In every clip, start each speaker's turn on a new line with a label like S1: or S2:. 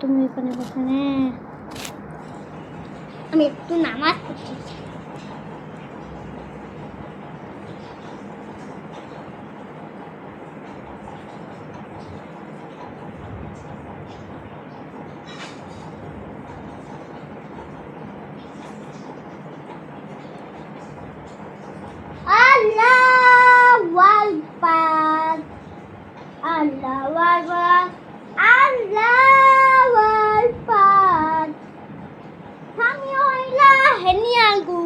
S1: তুমি এখানে বসে আমি একটু নামাজ পড়ছি। আল্লাহু আকবার, আল্লাহু আকবার, আল্লাহু আকবার। সামিউ ইলাহি নিয়াগু।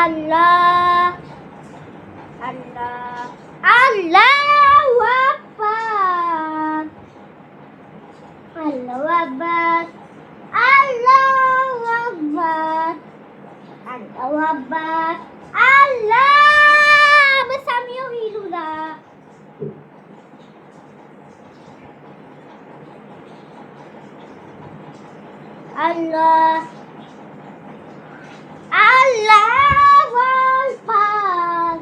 S1: আল্লাহ আল্লাহ আল্লাহু আকবার, আল্লাহু আকবার, আল্লাহু আকবার, আল্লাহু আকবার, আল্লাহ সামিউ ইলুলা। আল্লাহ আল্লাহু আকবার,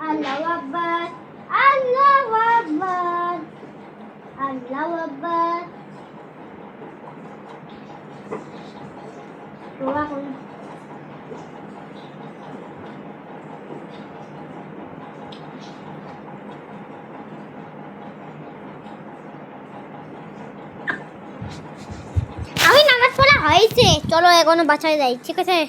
S1: আল্লাহু আকবার, আল্লাহু আকবার, আল্লাহু আকবার। দোয়া করুন। আমি নামাজ পড়া হয়েছে, চলো এখনো বাসায় যাই, ঠিক আছে?